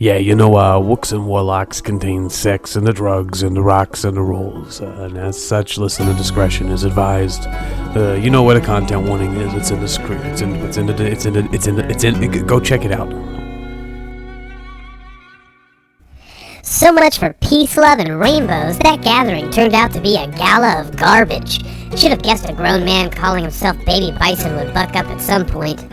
Yeah, Wooks and Warlocks contain sex and the drugs and the rocks and the rolls, and as such, listener discretion is advised. You know where the content warning is. It's in the script. Go check it out. So much for peace, love, and rainbows. That gathering turned out to be a gala of garbage. Should have guessed a grown man calling himself Baby Bison would buck up at some point.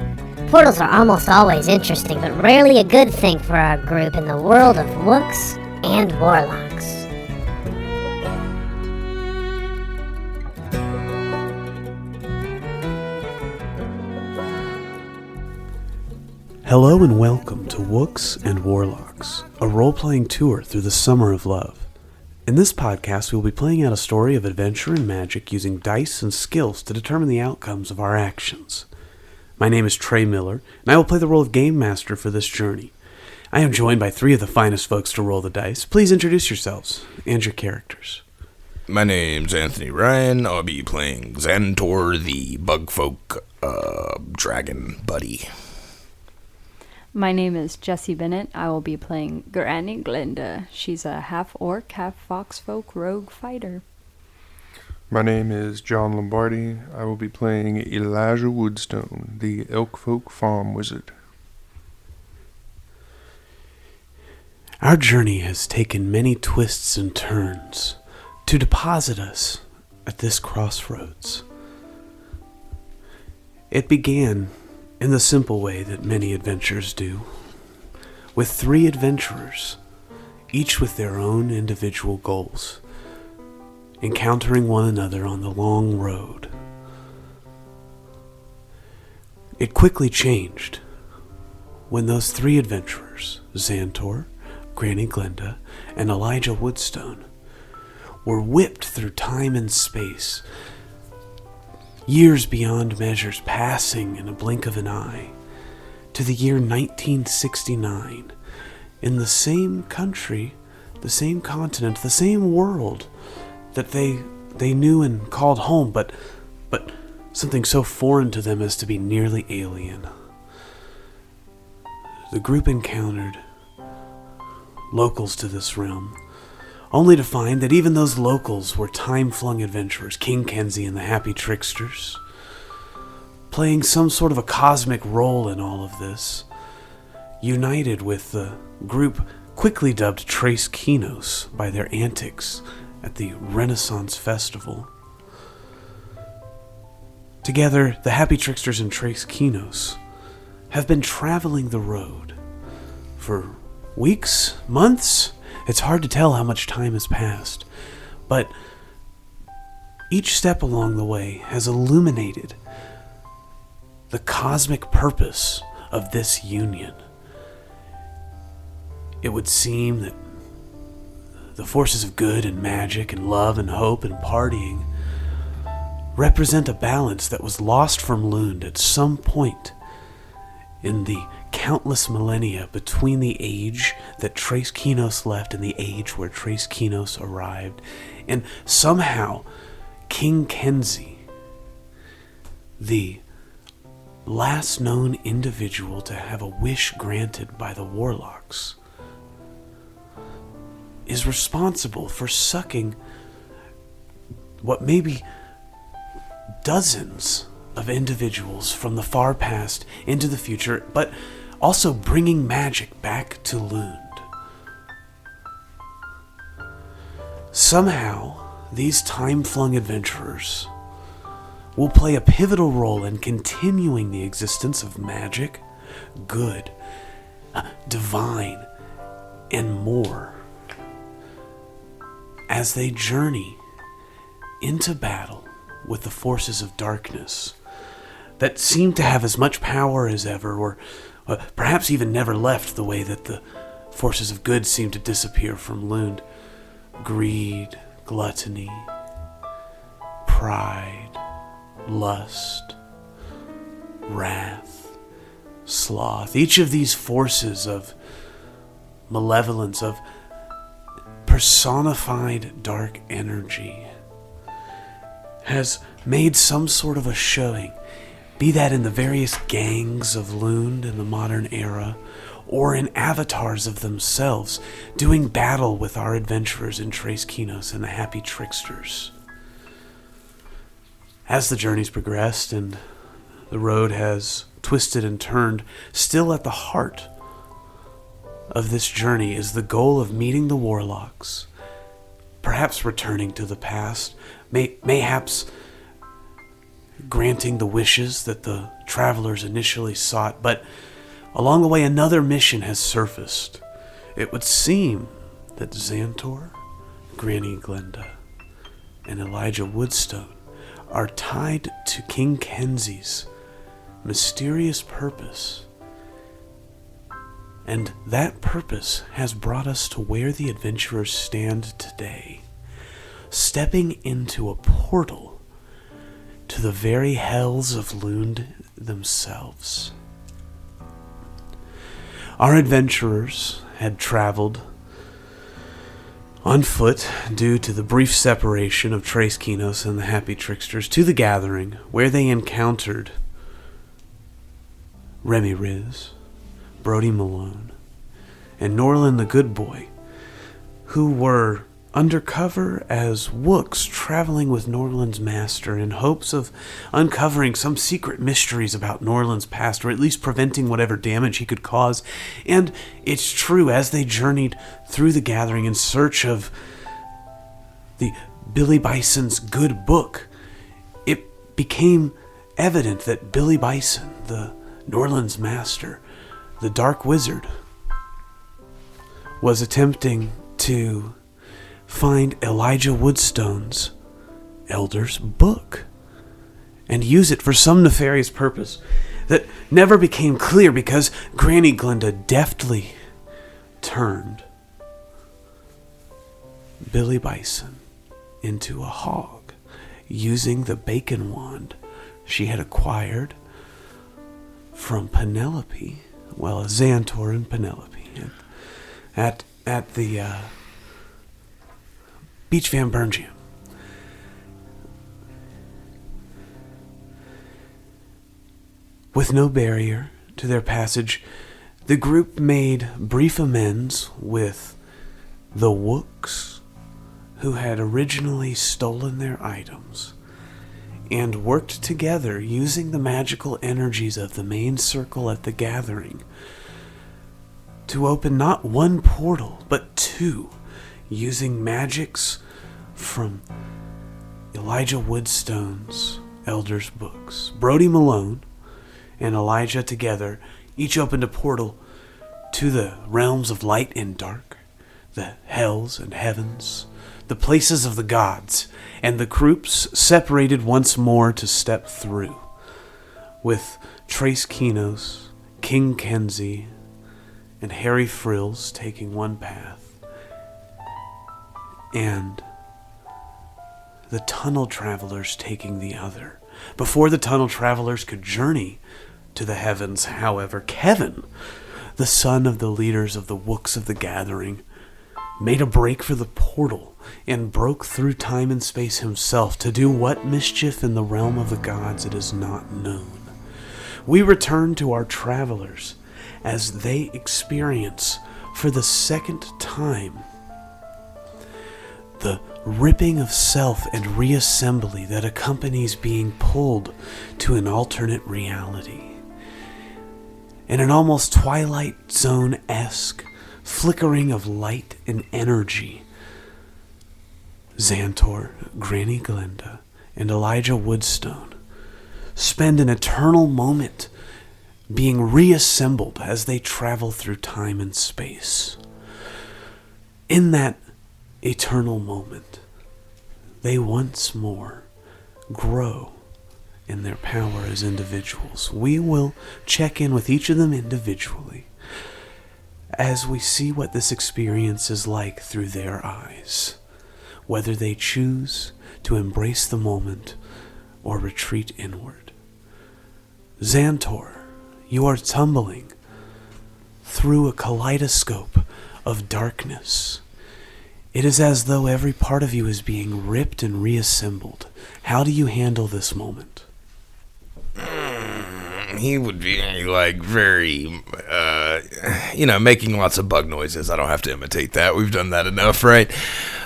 Portals are almost always interesting, but rarely a good thing for our group in the world of Wooks and Warlocks. Hello and welcome to Wooks and Warlocks, a role-playing tour through the summer of love. In this podcast, we will be playing out a story of adventure and magic using dice and skills to determine the outcomes of our actions. My name is Trey Miller, and I will play the role of Game Master for this journey. I am joined by three of the finest folks to roll the dice. Please introduce yourselves and your characters. My name's Anthony Ryan. I'll be playing Xantor, the Bugfolk Dragon Buddy. My name is Jessie Bennett. I will be playing Granny Glinda. She's a half-orc, half-foxfolk rogue fighter. My name is John Lombardi. I will be playing Elijah Woodstone, the Elkfolk Farm Wizard. Our journey has taken many twists and turns to deposit us at this crossroads. It began in the simple way that many adventures do, with three adventurers, each with their own individual goals, encountering one another on the long road. It quickly changed when those three adventurers, Xantor, Granny Glinda, and Elijah Woodstone, were whipped through time and space, years beyond measures passing in a blink of an eye, to the year 1969, in the same country, the same continent, the same world that they knew and called home, but something so foreign to them as to be nearly alien. The group encountered locals to this realm, only to find that even those locals were time-flung adventurers, King Kenzie and the Happy Tricksters, playing some sort of a cosmic role in all of this, united with the group quickly dubbed Trace Kinos by their antics at the Renaissance Festival. Together, the Happy Tricksters and Trace Kinos have been traveling the road for weeks, months. It's hard to tell how much time has passed, but each step along the way has illuminated the cosmic purpose of this union. It would seem that the forces of good and magic and love and hope and partying represent a balance that was lost from Lund at some point in the countless millennia between the age that Trace Kinos left and the age where Trace Kinos arrived. And somehow, King Kenzie, the last known individual to have a wish granted by the Warlocks, is responsible for sucking what may be dozens of individuals from the far past into the future, but also bringing magic back to Lund. Somehow, these time-flung adventurers will play a pivotal role in continuing the existence of magic, good, divine, and more, as they journey into battle with the forces of darkness that seem to have as much power as ever, or perhaps even never left, the way that the forces of good seem to disappear from Lund. Greed, gluttony, pride, lust, wrath, sloth. Each of these forces of malevolence, of personified dark energy, has made some sort of a showing, be that in the various gangs of Lund in the modern era, or in avatars of themselves, doing battle with our adventurers in Tres Kinos and the Happy Tricksters. As the journey's progressed and the road has twisted and turned, still at the heart of this journey is the goal of meeting the Warlocks, perhaps returning to the past, mayhaps granting the wishes that the travelers initially sought, but along the way another mission has surfaced. It would seem that Xantor, Granny Glenda, and Elijah Woodstone are tied to King Kenzie's mysterious purpose. And that purpose has brought us to where the adventurers stand today, stepping into a portal to the very hells of Lund themselves. Our adventurers had traveled on foot due to the brief separation of Tres Kinos and the Happy Tricksters to the Gathering, where they encountered Remy Riz, Brody Malone, and Norlin the Good Boy, who were undercover as Wooks traveling with Norlin's master in hopes of uncovering some secret mysteries about Norlin's past, or at least preventing whatever damage he could cause. And it's true, as they journeyed through the Gathering in search of the Billy Bison's good book, it became evident that Billy Bison, the Norlin's master, the Dark Wizard, was attempting to find Elijah Woodstone's Elder's book and use it for some nefarious purpose that never became clear, because Granny Glenda deftly turned Billy Bison into a hog using the bacon wand she had acquired from Penelope, well, Xantor and Penelope, at the Beach Van Burn Jam. With no barrier to their passage, the group made brief amends with the Wooks, who had originally stolen their items, and worked together using the magical energies of the main circle at the Gathering to open not one portal, but two, using magics from Elijah Woodstone's Elder's books. Brody Malone and Elijah together each opened a portal to the realms of light and dark, the hells and heavens, the places of the gods, and the groups separated once more to step through, with Tres Kinos, King Kenzie, and Harry Frills taking one path, and the tunnel travelers taking the other. Before the tunnel travelers could journey to the heavens, however, Kevin, the son of the leaders of the Wooks of the Gathering, made a break for the portal and broke through time and space himself to do what mischief in the realm of the gods it is not known. We return to our travelers as they experience for the second time the ripping of self and reassembly that accompanies being pulled to an alternate reality. In an almost Twilight Zone-esque flickering of light and energy, Xantor, Granny Glenda, and Elijah Woodstone spend an eternal moment being reassembled as they travel through time and space. In that eternal moment, they once more grow in their power as individuals. We will check in with each of them individually as we see what this experience is like through their eyes, whether they choose to embrace the moment or retreat inward. Xantor, you are tumbling through a kaleidoscope of darkness. It is as though every part of you is being ripped and reassembled. How do you handle this moment? he would be like very, making lots of bug noises. I don't have to imitate that. We've done that enough, right?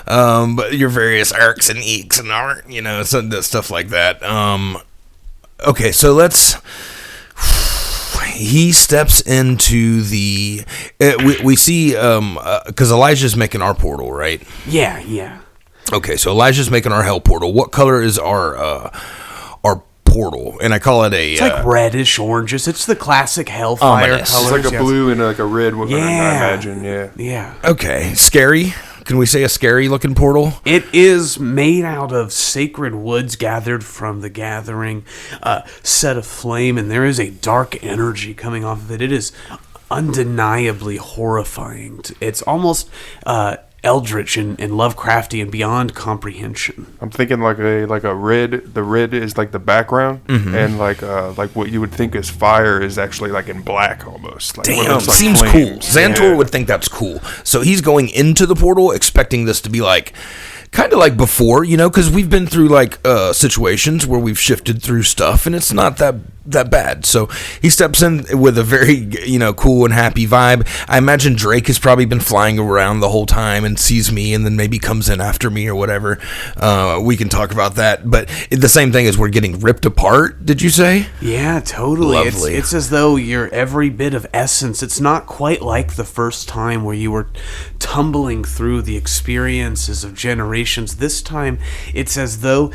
But your various arcs and eeks and art, stuff like that. Okay, so let's. He steps into the. We see because Elijah's making our portal, right? Yeah. Okay, so Elijah's making our hell portal. What color is our portal? And I call it a... It's like reddish, oranges. It's the classic hellfire ominous. colors. It's like a blue and like a red one, I imagine, Yeah. Okay, scary. Can we say a scary looking portal? It is made out of sacred woods gathered from the gathering set of flame, and there is a dark energy coming off of it. It is undeniably horrifying. It's almost eldritch and Lovecrafty and beyond comprehension. I'm thinking like a red. The red is like the background, and like what you would think is fire is actually like in black almost. Like, Damn, it's like seems flames. cool. Xantor would think that's cool. So he's going into the portal expecting this to be like... kind of like before, because we've been through like situations where we've shifted through stuff and it's not that bad. So he steps in with a very, cool and happy vibe. I imagine Drake has probably been flying around the whole time and sees me and then maybe comes in after me or whatever. We can talk about that. But the same thing is we're getting ripped apart, did you say? Yeah, totally. Lovely. It's as though you're every bit of essence. It's not quite like the first time where you were tumbling through the experiences of generations. This time, it's as though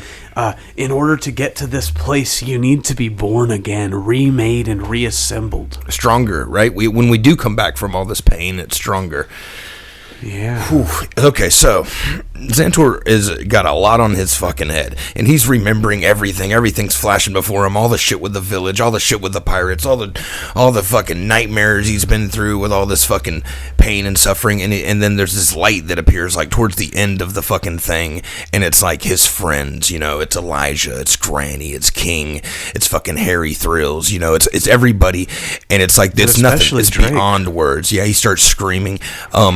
in order to get to this place, you need to be born again, remade and reassembled. Stronger, right? When we do come back from all this pain, it's stronger. Yeah. Whew. Okay, so Xantor is got a lot on his fucking head, and he's remembering everything. Everything's flashing before him. All the shit with the village, all the shit with the pirates, all the fucking nightmares he's been through with all this fucking pain and suffering. And then there's this light that appears like towards the end of the fucking thing, and it's like his friends. It's Elijah, it's Granny, it's King, it's fucking Harry Thrills. It's everybody, and it's like it's nothing. It's Drake. Beyond words. Yeah, he starts screaming.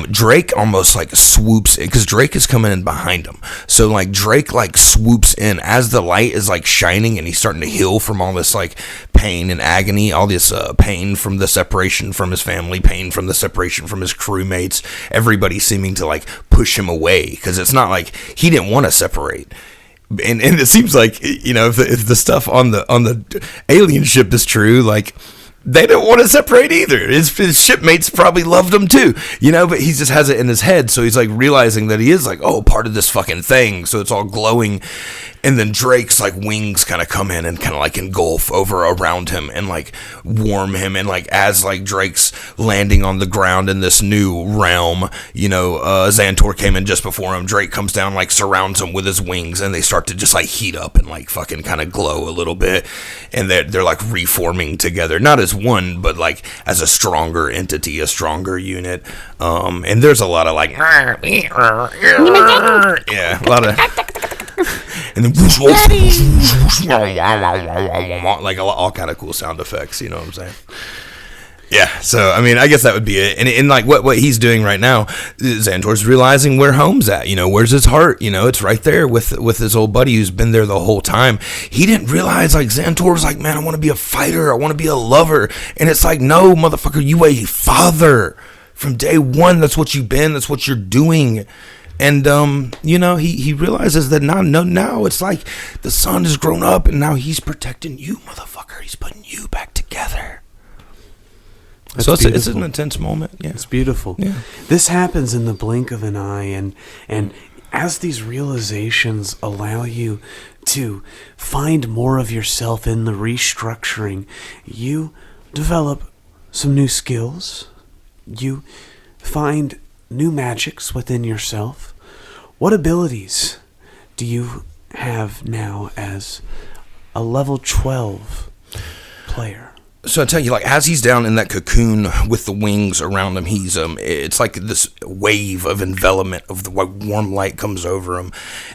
Drake almost like swoops in because Drake is coming in behind him. So like Drake like swoops in as the light is like shining and he's starting to heal from all this like pain and agony, all this pain from the separation from his family, pain from the separation from his crewmates, everybody seeming to like push him away because it's not like he didn't want to separate. And it seems like, if the stuff on the alien ship is true, like they don't want to separate either. His shipmates probably loved him too, but he just has it in his head. So he's like realizing that he is like, part of this fucking thing. So it's all glowing. And then Drake's like wings kind of come in and kind of like engulf over around him and like warm him. And like as like Drake's landing on the ground in this new realm, Xantor came in just before him. Drake comes down, like surrounds him with his wings, and they start to just like heat up and like fucking kind of glow a little bit. And they're like reforming together, not as one, but like as a stronger entity, a stronger unit. And there's a lot of like, yeah, a lot of. And then like all kind of cool sound effects, you know what I'm saying? Yeah, so I mean, I guess that would be it. And like what he's doing right now, Xantor's realizing where home's at. Where's his heart? It's right there with his old buddy who's been there the whole time. He didn't realize like Xantor's like, man, I want to be a fighter. I want to be a lover. And it's like, no, motherfucker, you a father from day one. That's what you've been. That's what you're doing. And, he realizes that now it's like the son has grown up and now he's protecting you, motherfucker. He's putting you back together. So it's an intense moment. Yeah. It's beautiful. Yeah. This happens in the blink of an eye. And as these realizations allow you to find more of yourself in the restructuring, you develop some new skills. You find new magics within yourself. What abilities do you have now as a level 12 player? So I tell you, like, as he's down in that cocoon with the wings around him, he's it's like this wave of envelopment of the warm light comes over him,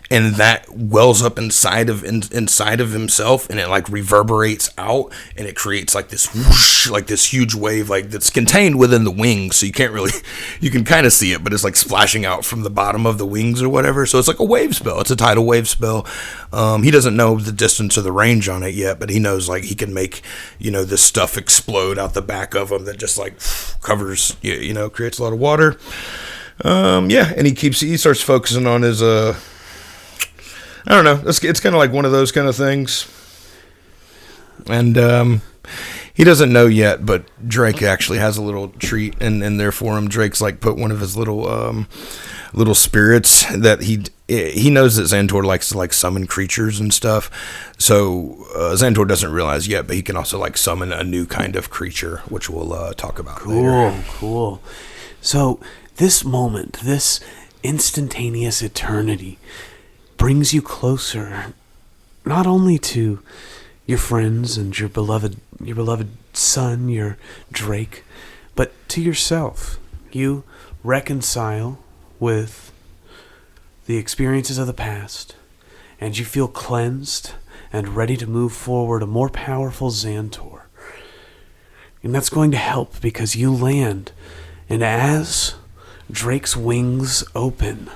and that wells up inside of himself, and it like reverberates out, and it creates like this whoosh, like this huge wave, like that's contained within the wings, so you can kind of see it, but it's like splashing out from the bottom of the wings or whatever. So it's like a wave spell. It's a tidal wave spell. He doesn't know the distance or the range on it yet, but he knows like he can make this stuff explode out the back of him that just like covers, creates a lot of water. And he starts focusing on his, I don't know, it's kind of like one of those kind of things. And he doesn't know yet, but Drake actually has a little treat in there for him. Drake's like put one of his little spirits that he knows that Xantor likes to like summon creatures and stuff. So Xantor doesn't realize yet, but he can also like summon a new kind of creature, which we'll talk about later. Cool. So this moment, this instantaneous eternity, brings you closer, not only to your friends and your beloved son, your Drake, but to yourself. You reconcile with the experiences of the past, and you feel cleansed and ready to move forward a more powerful Xantor. And that's going to help because you land, and as Drake's wings open,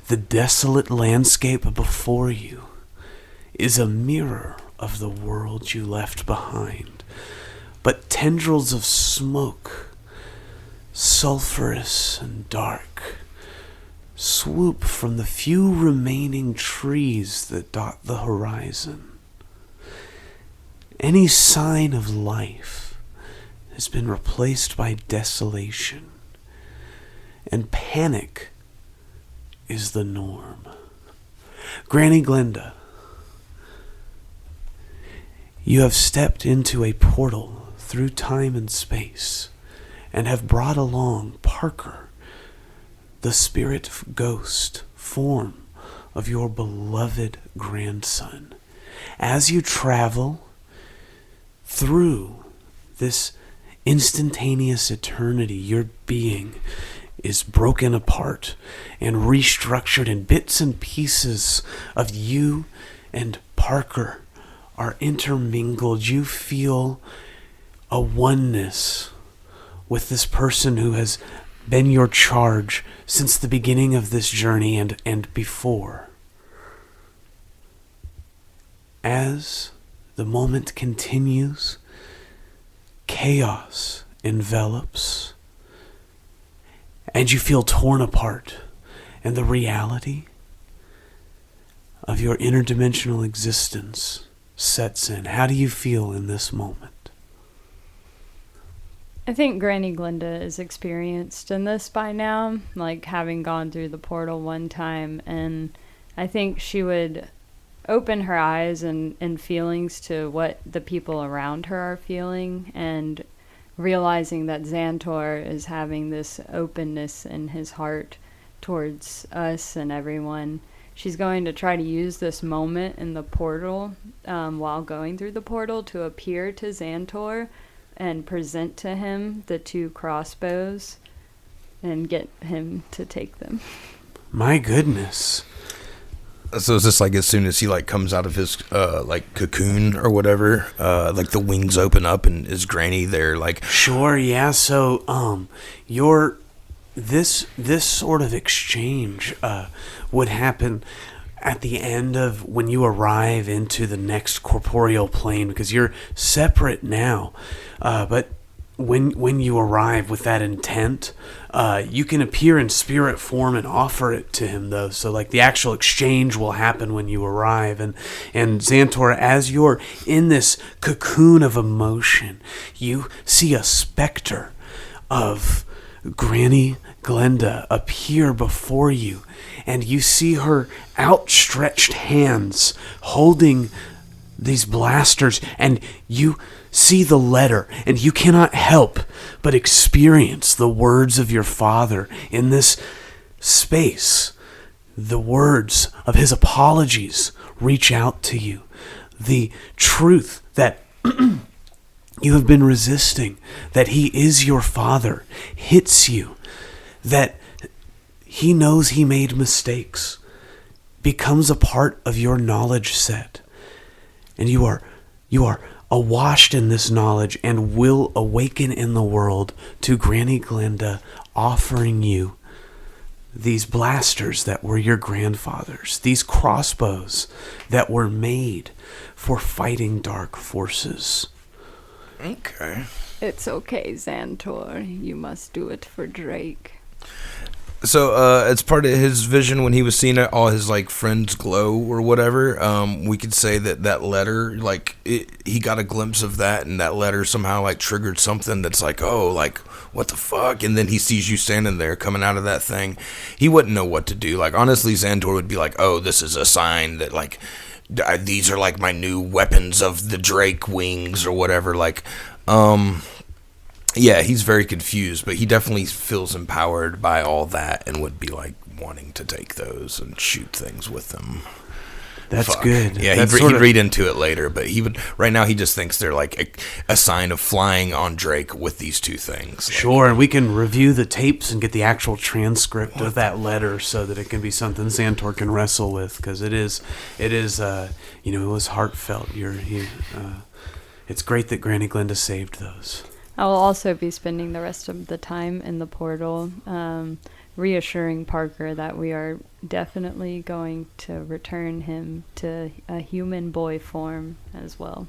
the desolate landscape before you is a mirror of the world you left behind. But tendrils of smoke, sulphurous and dark, swoop from the few remaining trees that dot the horizon. Any sign of life has been replaced by desolation, and panic is the norm. Granny Glenda, you have stepped into a portal through time and space and have brought along Parker, the spirit ghost form of your beloved grandson. As you travel through this instantaneous eternity, your being is broken apart and restructured, in bits and pieces of you and Parker are intermingled. You feel a oneness with this person who has been your charge since the beginning of this journey and before. As the moment continues, chaos envelops, and you feel torn apart, and the reality of your interdimensional existence sets in. How do you feel in this moment? I think Granny Glenda is experienced in this by now, like having gone through the portal one time, and I think she would open her eyes and feelings to what the people around her are feeling, and realizing that Xantor is having this openness in his heart towards us and everyone. She's going to try to use this moment in the portal while going through the portal to appear to Xantor and present to him the 2 crossbows and get him to take them. My goodness. So is this like as soon as he like comes out of his like cocoon or whatever, like the wings open up and is Granny there like? Sure, yeah. So this sort of exchange would happen at the end of when you arrive into the next corporeal plane, because you're separate now, but when you arrive with that intent, you can appear in spirit form and offer it to him, though. So like the actual exchange will happen when you arrive, and Xantor, as you're in this cocoon of emotion, you see a specter of Granny Glenda appear before you, and you see her outstretched hands holding these blasters, and you see the letter, and you cannot help but experience the words of your father in this space. The words of his apologies reach out to you. The truth that you have been resisting, that he is your father, hits you. That he knows he made mistakes, becomes a part of your knowledge set. And you are awashed in this knowledge and will awaken in the world to Granny Glenda offering you these blasters that were your grandfather's, these crossbows that were made for fighting dark forces. Okay. It's okay, Xantor. You must do it for Drake. So, as part of his vision, when he was seeing all his like friends glow or whatever, we could say that letter, like he got a glimpse of that, and that letter somehow like triggered something that's like, oh, like what the fuck? And then he sees you standing there coming out of that thing. He wouldn't know what to do. Like honestly, Xantor would be like, oh, this is a sign that like these are like my new weapons of the Drake wings or whatever. Like, yeah, he's very confused, but he definitely feels empowered by all that and would be like wanting to take those and shoot things with them. That's good. Yeah, he'd read into it later, but he would. Right now, he just thinks they're like a sign of flying on Drake with these two things. Sure, and we can review the tapes and get the actual transcript of that letter so that it can be something Xantor can wrestle with, because it is, it was heartfelt. It's great that Granny Glenda saved those. I will also be spending the rest of the time in the portal, reassuring Parker that we are definitely going to return him to a human boy form as well.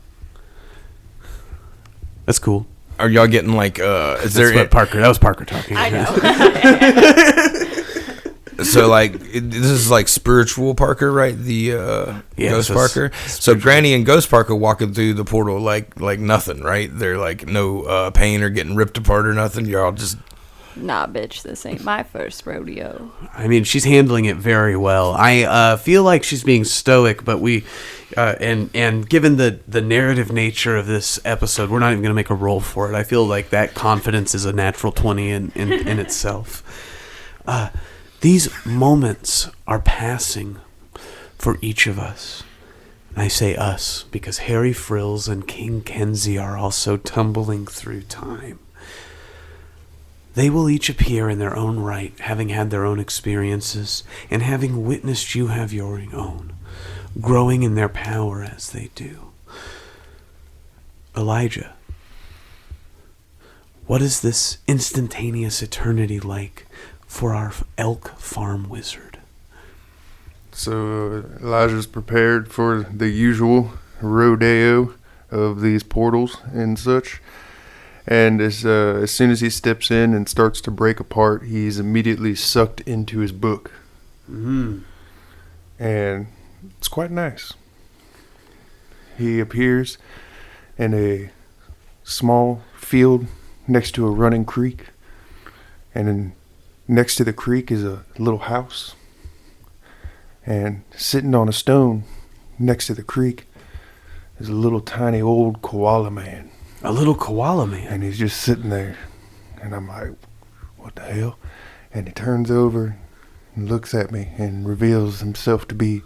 That's cool. Are y'all getting like? Is there? That was Parker talking. I know. So like this is like spiritual Parker, right? The Ghost Parker. So Granny and Ghost Parker walking through the portal like nothing, right? They're like no pain or getting ripped apart or nothing. You're all just. Nah, bitch, this ain't my first rodeo. I mean, she's handling it very well. I feel like she's being stoic, but we, and given the narrative nature of this episode, we're not even going to make a roll for it. I feel like that confidence is a natural 20 in itself. These moments are passing for each of us. And I say us because Harry Frills and King Kenzie are also tumbling through time. They will each appear in their own right, having had their own experiences, and having witnessed you have your own, growing in their power as they do. Elijah, what is this instantaneous eternity like for our elk farm wizard? So Elijah's prepared for the usual rodeo of these portals and such. And as soon as he steps in and starts to break apart, he's immediately sucked into his book. Mm-hmm. And it's quite nice. He appears in a small field next to a running creek. And then next to the creek is a little house. And sitting on a stone next to the creek is a little tiny old koala man. A little koala man. And he's just sitting there. And I'm like, what the hell? And he turns over and looks at me and reveals himself to be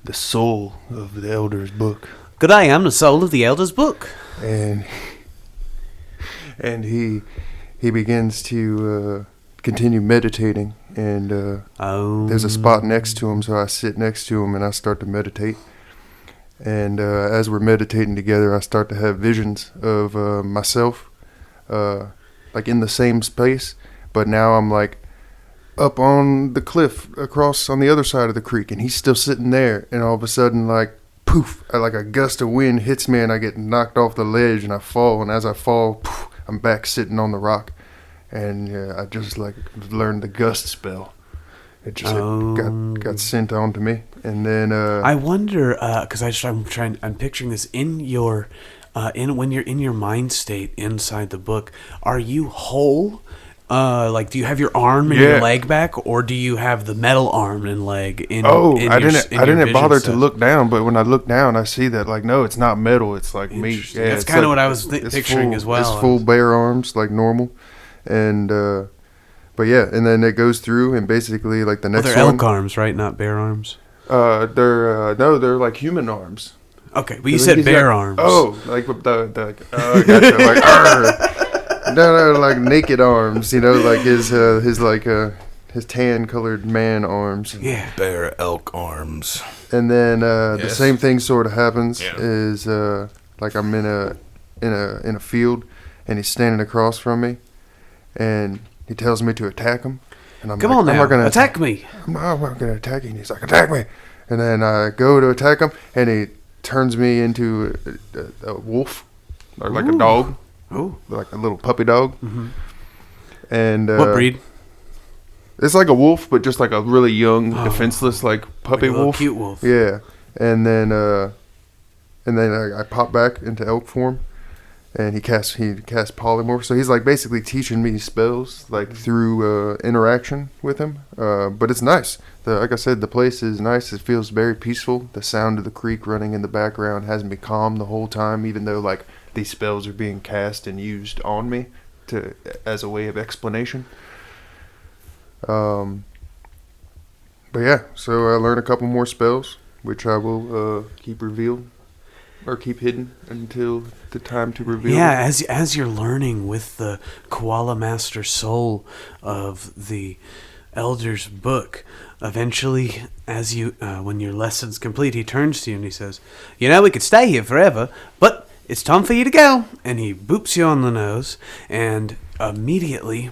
the soul of the Elder's book. Good day, I'm the soul of the Elder's book. And he begins to continue meditating. And there's a spot next to him, so I sit next to him and I start to meditate. And as we're meditating together, I start to have visions of myself, like in the same space, but now I'm like up on the cliff across on the other side of the creek, and he's still sitting there. And all of a sudden, like poof, like a gust of wind hits me, and I get knocked off the ledge, and I fall. And as I fall, poof, I'm back sitting on the rock, and I just like learned the gust spell. It just got sent on to me, and then I wonder because I'm picturing this in your when you're in your mind state inside the book. Are you whole? Like, do you have your arm and your leg back, or do you have the metal arm and leg? I didn't bother to look down, but when I look down, I see that like no, it's not metal. It's like meat. Yeah, that's kind of what I was picturing as well. It's full bare arms like normal, and. But yeah, and then it goes through, and basically like the next one. They're elk arms, right? Not bear arms. They're like human arms. Okay, but you said bear arms. Oh, like with the gotcha, like no, like naked arms. You know, like his tan colored man arms. Yeah, bear elk arms. And then the same thing sort of happens. Is like I'm in a field, and he's standing across from me, and he tells me to attack him. And I'm Come on now, attack me. I'm not going to attack you. And he's like, attack me. And then I go to attack him, and he turns me into a wolf, or like a dog. like a little puppy dog. Mm-hmm. And What breed? It's like a wolf, but just like a really young, defenseless, like puppy like a wolf. Cute wolf. Yeah, and then I pop back into elk form, and he casts polymorph. So he's like basically teaching me spells like through interaction with him. But it's nice. Like I said, the place is nice. It feels very peaceful. The sound of the creek running in the background has me calm the whole time, even though like these spells are being cast and used on me as a way of explanation. But yeah, so I learned a couple more spells, which I will keep revealed or keep hidden until the time to reveal. Yeah, as you're learning with the koala master soul of the Elder's book, eventually, as you when your lesson's complete, he turns to you and he says, "You know, we could stay here forever, but it's time for you to go." And he boops you on the nose, and immediately.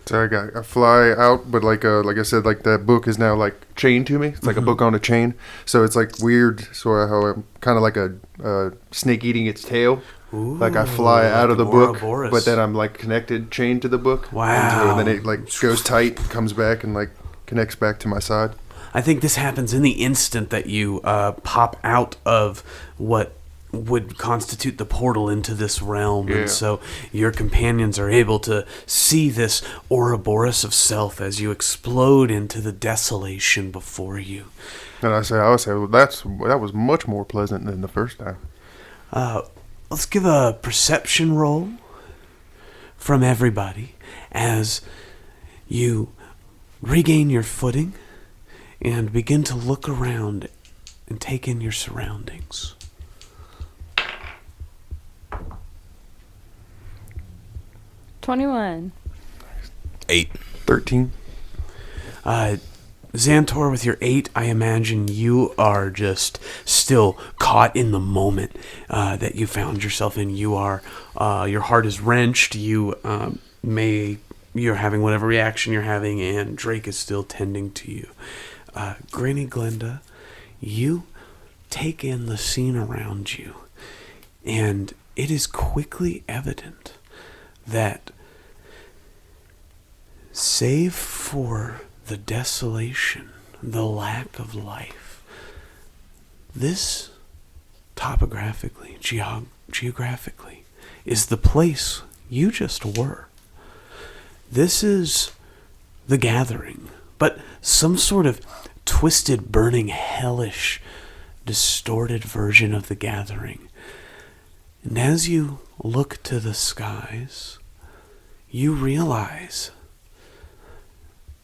So I fly out, but like I said, like that book is now like chained to me. It's like a book on a chain, so it's like weird. So how I'm kind of like a snake eating its tail. Ooh, like I fly out of the book, Ouroboros. but then I'm like connected, chained to the book. Wow! And then it like goes tight, comes back, and like connects back to my side. I think this happens in the instant that you pop out of what would constitute the portal into this realm. Yeah. And so your companions are able to see this Ouroboros of self as you explode into the desolation before you. And I would say, well, that was much more pleasant than the first time. Let's give a perception roll from everybody as you regain your footing and begin to look around and take in your surroundings. 21. 8. 13. Xantor, with your 8, I imagine you are just still caught in the moment that you found yourself in. You are, your heart is wrenched. You're having whatever reaction you're having, and Drake is still tending to you. Granny Glenda, you take in the scene around you, and it is quickly evident that, save for the desolation, the lack of life, this topographically, geographically, is the place you just were. This is the gathering, but some sort of twisted, burning, hellish, distorted version of the gathering. And as you look to the skies, you realize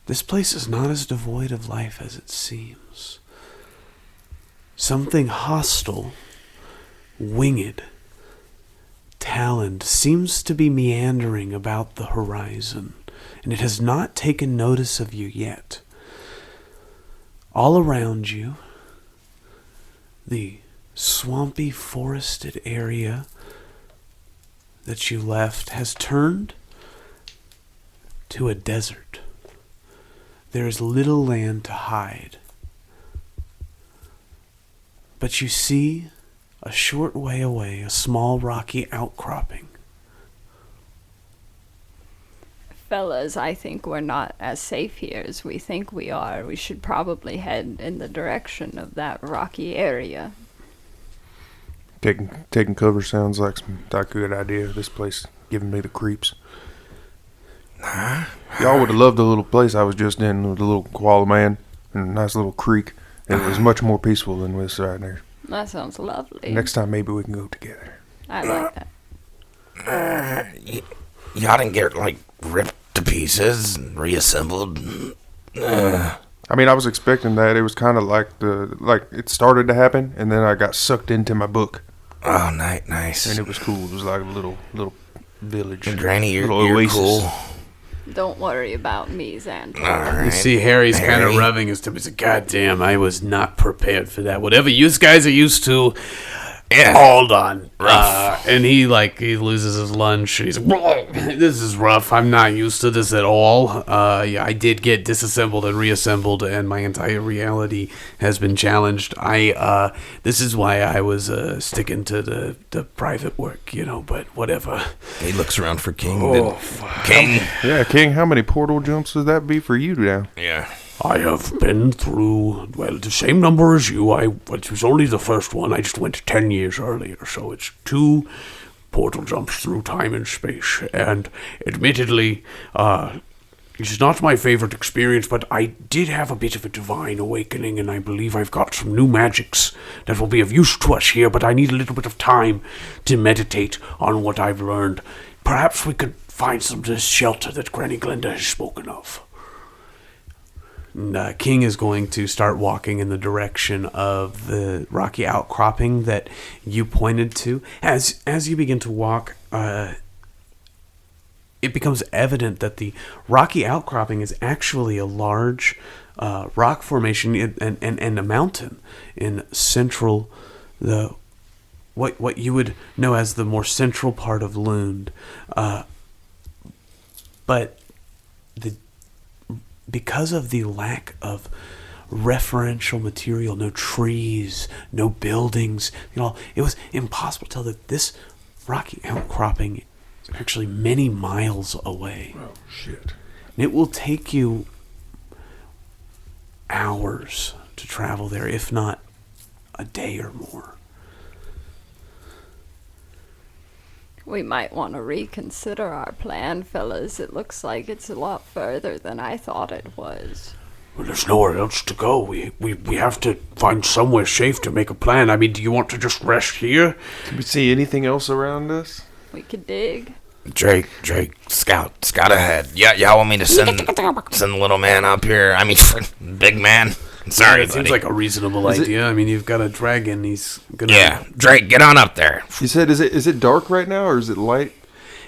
this place is not as devoid of life as it seems. Something hostile, winged, taloned seems to be meandering about the horizon, and it has not taken notice of you yet. All around you, the swampy, forested area that you left has turned to a desert. There is little land to hide. But you see, a short way away, a small rocky outcropping. Fellas, I think we're not as safe here as we think we are. We should probably head in the direction of that rocky area. Taking cover sounds like a good idea. This place giving me the creeps. Y'all would have loved the little place I was just in with the little koala man and a nice little creek. It was much more peaceful than this right there. That sounds lovely. Next time maybe we can go together. I like that. Y'all didn't get, like, ripped to pieces and reassembled. I mean, I was expecting that. It was kind of like it started to happen, and then I got sucked into my book. Oh, nice. And it was cool. It was like a little village. And Granny, you're oasis. cool. Don't worry about me, Xander. Right. You see Harry's kind of Harry. rubbing his tummy. He's like, God damn, I was not prepared for that. Whatever you guys are used to, Yeah. Hold on. Rough. And he loses his lunch. And he's like, this is rough. I'm not used to this at all. Yeah, I did get disassembled and reassembled, and my entire reality has been challenged. This is why I was sticking to the private work, but whatever. He looks around for King. King. Yeah, King, how many portal jumps would that be for you now? Yeah. I have been through, the same number as you. It was only the first one. I just went 10 years earlier, so it's 2 portal jumps through time and space. And admittedly, it's not my favorite experience, but I did have a bit of a divine awakening, and I believe I've got some new magics that will be of use to us here, but I need a little bit of time to meditate on what I've learned. Perhaps we could find some of this shelter that Granny Glenda has spoken of. And, King is going to start walking in the direction of the rocky outcropping that you pointed to. As you begin to walk, it becomes evident that the rocky outcropping is actually a large rock formation and a mountain in central, what you would know as the more central part of Lund. But because of the lack of referential material, no trees, no buildings, it was impossible to tell that this rocky outcropping is actually many miles away. Oh, shit. And it will take you hours to travel there, if not a day or more. We might want to reconsider our plan, fellas. It looks like it's a lot further than I thought it was. Well, there's nowhere else to go. We have to find somewhere safe to make a plan. I mean, do you want to just rest here? Can we see anything else around us? We could dig. Drake, scout ahead. Yeah, y'all want me to send the little man up here? I mean, big man. Sorry, it seems like a reasonable idea. I mean, you've got a dragon. He's gonna. Yeah, Drake, get on up there. You said, is it dark right now or is it light?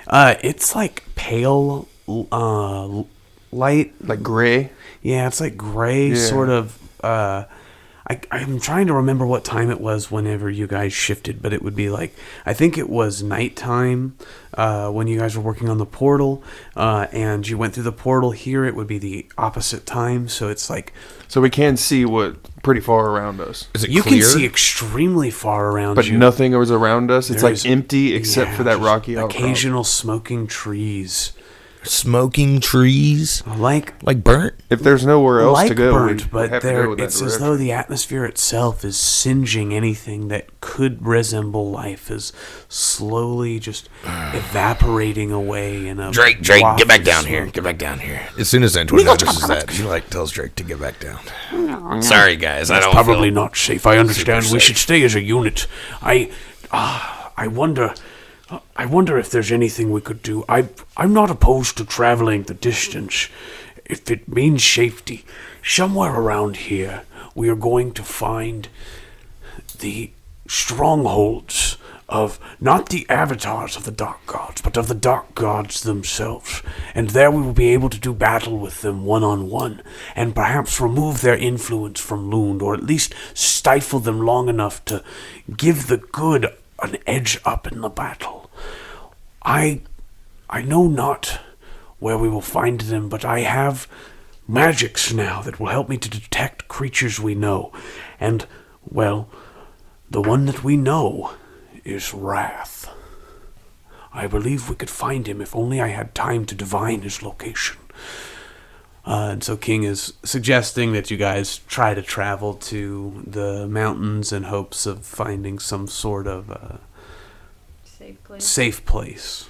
It's like pale, light, like gray. Yeah, it's like gray, sort of. I'm trying to remember what time it was whenever you guys shifted, but it would be like, I think it was nighttime when you guys were working on the portal, and you went through the portal. Here it would be the opposite time, so it's like... So we can see pretty far around us. Is it you clear? can see extremely far around but you. But nothing was around us? It's There's, like empty except for that rocky outcrop. Occasional smoking trees. Smoking trees, like burnt. If there's nowhere else to go, burnt, but it's as though the atmosphere itself is singeing anything that could resemble life, is slowly just evaporating away in a Drake, get back down here. Get back down here. As soon as Antoine notices that, he tells Drake to get back down. Sorry, guys, I don't. Probably not safe. I understand. We should stay as a unit. I wonder if there's anything we could do. I'm not opposed to traveling the distance if it means safety. Somewhere around here, we are going to find the strongholds of not the avatars of the Dark Gods, but of the Dark Gods themselves. And there we will be able to do battle with them one-on-one, and perhaps remove their influence from Lund, or at least stifle them long enough to give the good an edge up in the battle. I know not where we will find them, but I have magics now that will help me to detect creatures we know. And, well, the one that we know is Wrath. I believe we could find him if only I had time to divine his location. And so King is suggesting that you guys try to travel to the mountains in hopes of finding some sort of safe place.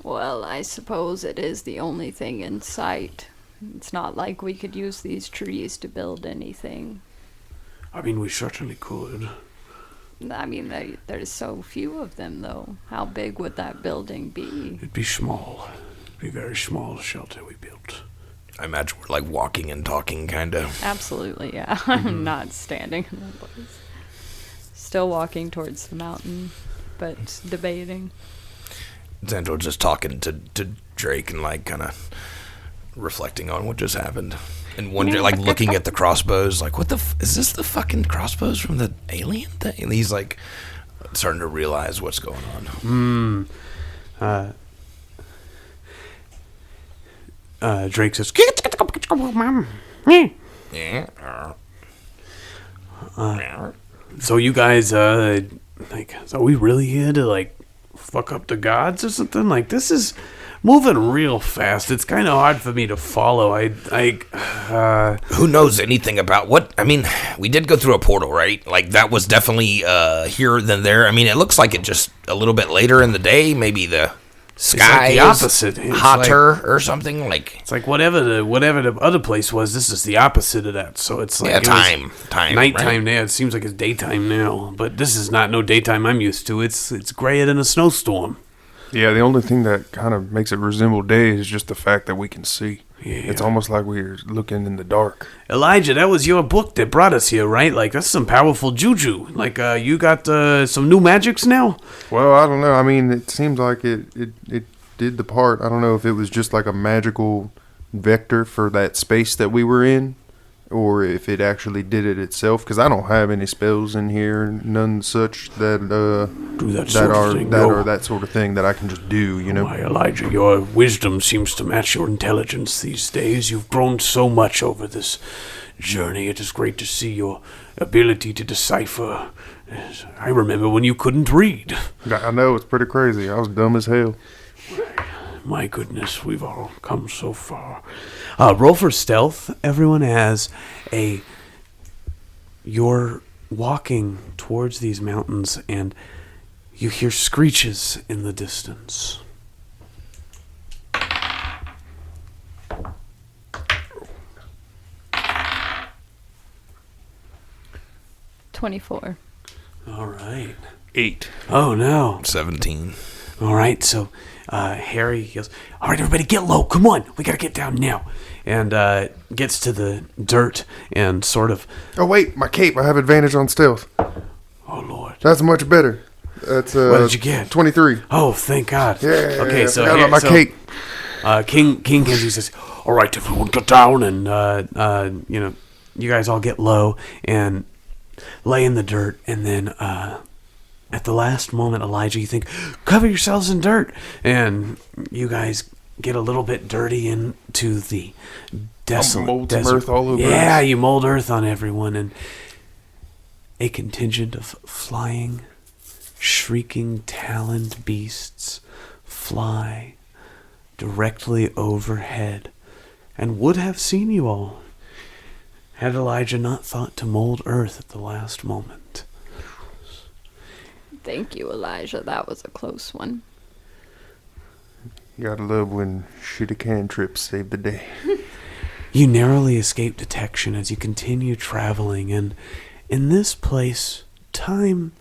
Well, I suppose it is the only thing in sight. It's not like we could use these trees to build anything. I mean, we certainly could. I mean, there's so few of them, though. How big would that building be? It'd be small. It'd be a very small shelter we built. I imagine we're like walking and talking, kind of. Absolutely, yeah. I'm not standing in one place. Still walking towards the mountain, but debating. Xandor just talking to Drake and like kind of reflecting on what just happened. And wondering, like looking at the crossbows, like, what the is this the fucking crossbows from the alien thing? And he's like, starting to realize what's going on. Drake says, Yeah. so you guys, like, are we really here to, like, fuck up the gods or something? Like, this is moving real fast. It's kind of hard for me to follow. Who knows anything about what? I mean, we did go through a portal, right? Like, that was definitely here than there. I mean, it looks like it just a little bit later in the day. Maybe the sky the opposite. Is hotter or something. Like, it's like whatever the other place was, this is the opposite of that. So it's like time, nighttime right? there. It seems like it's daytime now, but this is not no daytime I'm used to. It's grayer than a snowstorm. Yeah, the only thing that kind of makes it resemble day is just the fact that we can see. Yeah. It's almost like we're looking in the dark. Elijah, that was your book that brought us here, right? Like, that's some powerful juju. Like, you got some new magics now? Well, I don't know. I mean, it seems like it did the part. I don't know if it was just like a magical vector for that space that we were in, or if it actually did it itself. Because I don't have any spells in here, none such that are that sort of thing that I can just do. You know. Why, Elijah, your wisdom seems to match your intelligence these days. You've grown so much over this journey. It is great to see your ability to decipher. I remember when you couldn't read. I know, it's pretty crazy. I was dumb as hell. My goodness, we've all come so far. Roll for stealth, everyone, as you're walking towards these mountains and you hear screeches in the distance. $24. All right. 8. Oh, no. 17. All right, so Harry yells, all right, everybody, get low. Come on. We got to get down now. And gets to the dirt and sort of... Oh, wait, my cape. I have advantage on stealth. Oh, Lord. That's much better. That's what did you get? 23. Oh, thank God. Yeah. Okay, so... I got my cape. King Kenzie says, all right, everyone, get down. And, you guys all get low and lay in the dirt. And then... at the last moment, Elijah, you think, cover yourselves in dirt. And you guys get a little bit dirty into the desolate mold desert. some earth all over Yeah, us. you mold earth on everyone. And a contingent of flying, shrieking, taloned beasts fly directly overhead and would have seen you all had Elijah not thought to mold earth at the last moment. Thank you, Elijah. That was a close one. You gotta love when shitty cantrips save the day. You narrowly escape detection as you continue traveling, and in this place, time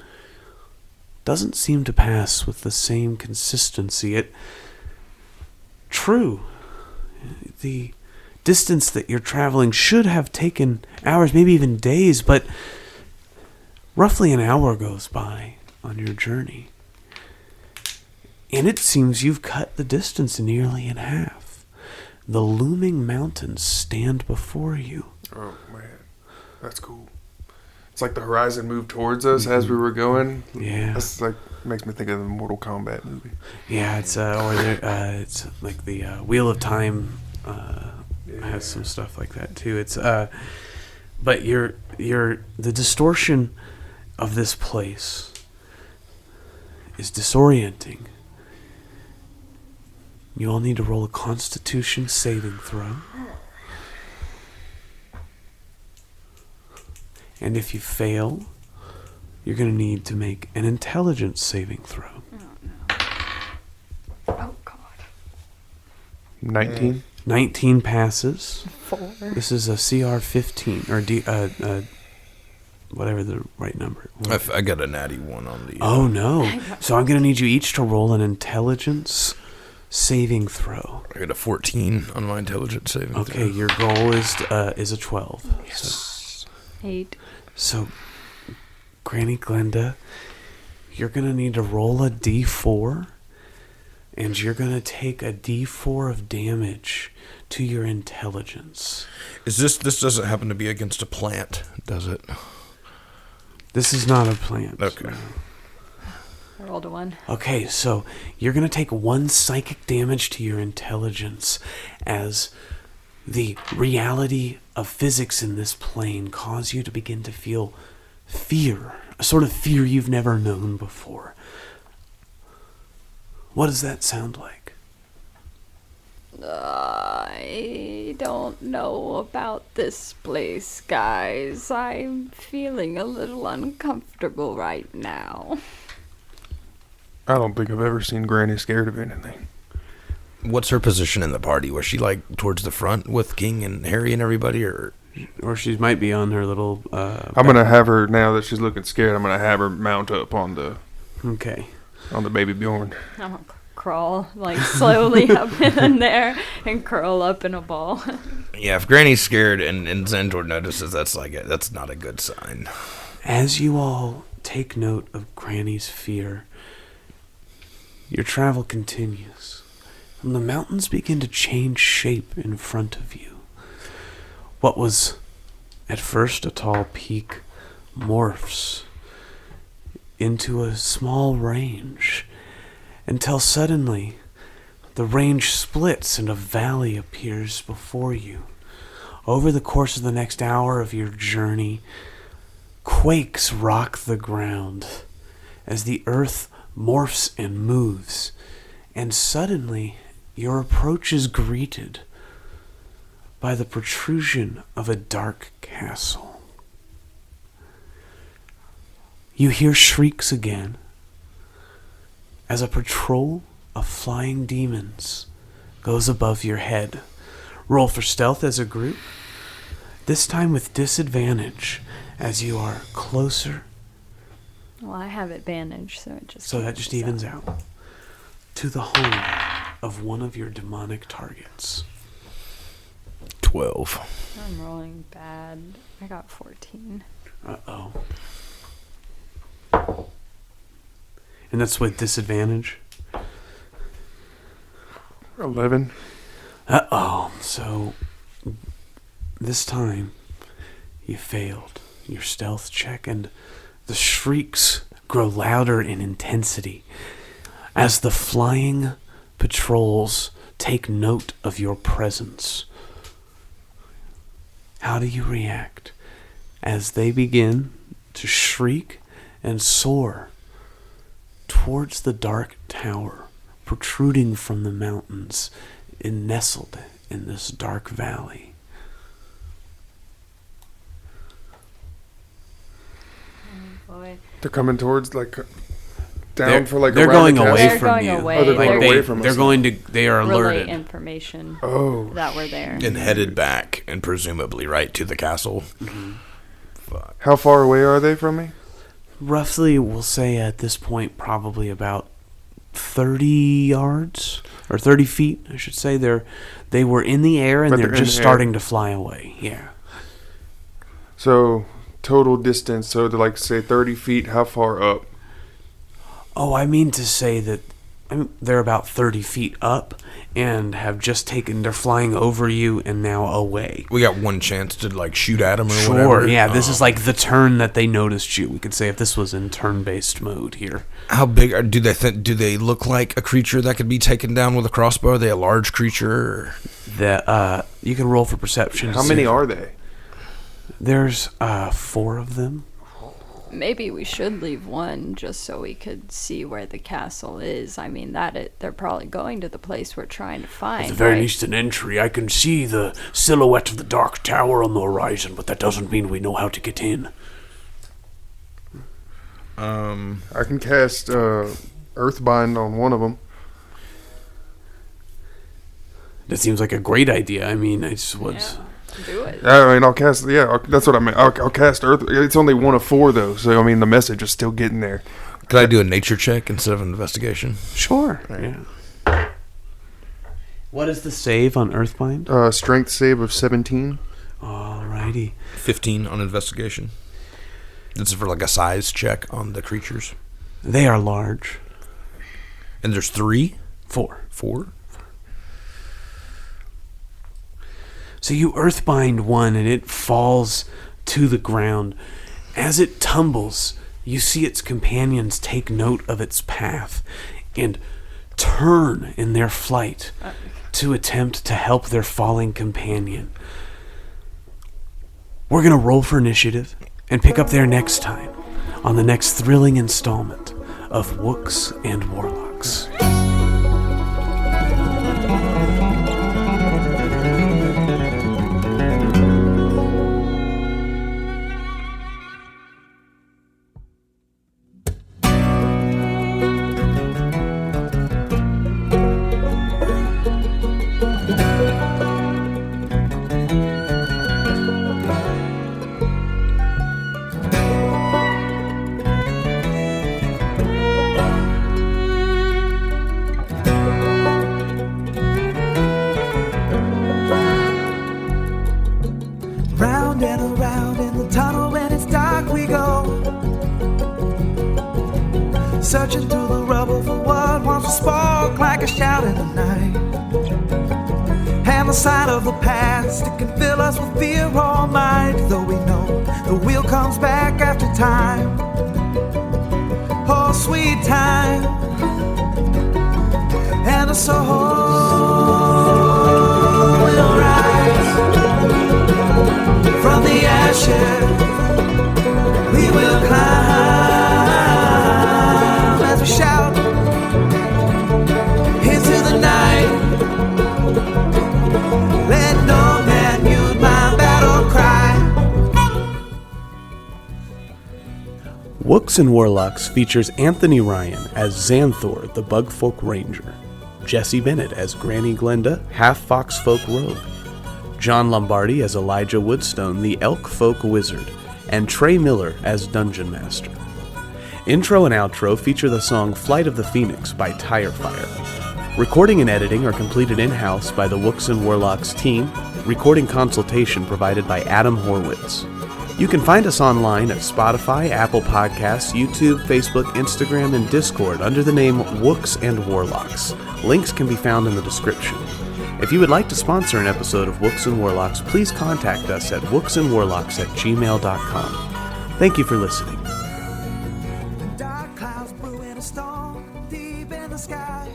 doesn't seem to pass with the same consistency. True, the distance that you're traveling should have taken hours, maybe even days, but roughly an hour goes by on your journey. And it seems you've cut the distance nearly in half. The looming mountains stand before you. Oh, man. That's cool. It's like the horizon moved towards us as we were going. Yeah. That's like, makes me think of the Mortal Kombat movie. Yeah, it's it's like the Wheel of Time has some stuff like that too. It's but the distortion of this place is disorienting. You all need to roll a Constitution saving throw. And if you fail, you're going to need to make an Intelligence saving throw. Oh, God. 19? 19 passes. 4. This is a CR 15, or whatever the right number. I got a natty 1 on the... Oh, no. So I'm going to need you each to roll an Intelligence saving throw. I got a 14 on my intelligence saving throw. Okay, your goal is a 12. Yes. 8. So, Granny Glenda, you're going to need to roll a d4, and you're going to take a d4 of damage to your intelligence. Is this doesn't happen to be against a plant, does it? This is not a plant. Okay. I rolled a 1. Okay, so you're going to take 1 psychic damage to your intelligence as the reality of physics in this plane cause you to begin to feel fear, a sort of fear you've never known before. What does that sound like? I don't know about this place, guys. I'm feeling a little uncomfortable right now. I don't think I've ever seen Granny scared of anything. What's her position in the party? Was she like towards the front with King and Harry and everybody, or she might be on her little... I'm going to have her, now that she's looking scared, I'm going to have her mount up on the... Okay. On the baby Bjorn. I'm gonna crawl, like, slowly up in there and curl up in a ball. Yeah, if Granny's scared and Xandor notices, that's not a good sign. As you all take note of Granny's fear, your travel continues, and the mountains begin to change shape in front of you. What was at first a tall peak morphs into a small range, until suddenly the range splits and a valley appears before you. Over the course of the next hour of your journey, quakes rock the ground as the earth morphs and moves, and suddenly your approach is greeted by the protrusion of a dark castle. You hear shrieks again as a patrol of flying demons goes above your head. Roll for stealth as a group, this time with disadvantage as you are closer. Well, I have advantage, so it just... So that just evens out to the home of one of your demonic targets. 12. I'm rolling bad. I got 14. Uh-oh. And that's with disadvantage? 11. Uh-oh. So, this time, you failed your stealth check, and the shrieks grow louder in intensity as the flying patrols take note of your presence. How do you react as they begin to shriek and soar towards the dark tower protruding from the mountains and nestled in this dark valley? Oh boy. They're coming towards, like, down They're- for, like, they're around going the away castle? from going you. away. Oh, they're going Like away from us. they're going to. They are Relay alerted. information Oh. that we're there. And headed back, and presumably right to the castle. Mm-hmm. Fuck. How far away are they from me? Roughly, we'll say at this point, probably about 30 yards or 30 feet, I should say. They were in the air and But they're they're in just the air. starting to fly away. Yeah. So, total distance, so to, like, say 30 feet, how far up? Oh, I mean to say that they're about 30 feet up and have just taken. They're flying over you and now away. We got one chance to like shoot at them or Sure, whatever. yeah. This is like the turn that they noticed you. We could say if this was in turn-based mode here. How big do they look like a creature that could be taken down with a crossbow? Are they a large creature? Or? You can roll for perception. How many are they? There's 4 of them. Maybe we should leave one just so we could see where the castle is. I mean, they're probably going to the place we're trying to find. At the very right? least, an entry. I can see the silhouette of the dark tower on the horizon, but that doesn't mean we know how to get in. I can cast Earthbind on one of them. That seems like a great idea. I mean, it's what's... Yeah, do it. I mean, I'll cast, that's what I mean. I'll cast Earth. It's only one of 4, though, so, I mean, the message is still getting there. Could I do a nature check instead of an investigation? Sure. Yeah. What is the save on Earthbind? Strength save of 17. Alrighty. 15 on investigation. This is for like a size check on the creatures. They are large. And there's 3? 4. 4? So you earthbind one and it falls to the ground. As it tumbles, You see its companions take note of its path and turn in their flight to attempt to help their falling companion. We're going to roll for initiative and pick up there next time on the next thrilling installment of Wooks and Warlocks. Round and around in the tunnel when it's dark we go, searching through the rubble for what once was spark like a shout in the night. And the sight of the past, it can fill us with fear all night, though we know the wheel comes back after time. Oh, sweet time. And the soul will rise from the ashes. We will climb as we shout into the night. Let no man mute my battle cry. Wooks and Warlocks features Anthony Ryan as Xanthor, the Bugfolk Ranger, Jesse Bennett as Granny Glenda, half-fox folk rogue, John Lombardi as Elijah Woodstone, the Elk Folk Wizard, and Trey Miller as Dungeon Master. Intro and outro feature the song Flight of the Phoenix by Tirefire. Recording and editing are completed in-house by the Wooks and Warlocks team, recording consultation provided by Adam Horwitz. You can find us online at Spotify, Apple Podcasts, YouTube, Facebook, Instagram, and Discord under the name Wooks and Warlocks. Links can be found in the description. If you would like to sponsor an episode of Wooks and Warlocks, please contact us at wooksandwarlocks@gmail.com. Thank you for listening. Dark clouds brew in a storm deep in the sky.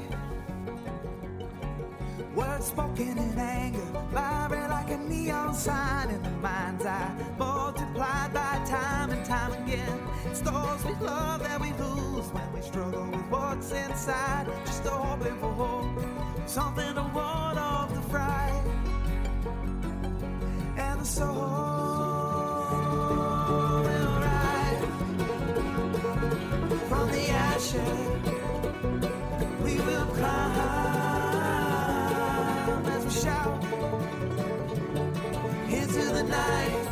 Words spoken in anger, vibrant like a neon sign in the mind's eye, multiplied by time and time again. It's those we love that we lose when we struggle with what's inside. Just hoping for hope, something to ward off the fright. And the soul will rise from the ashes. We will climb as we shout into the night.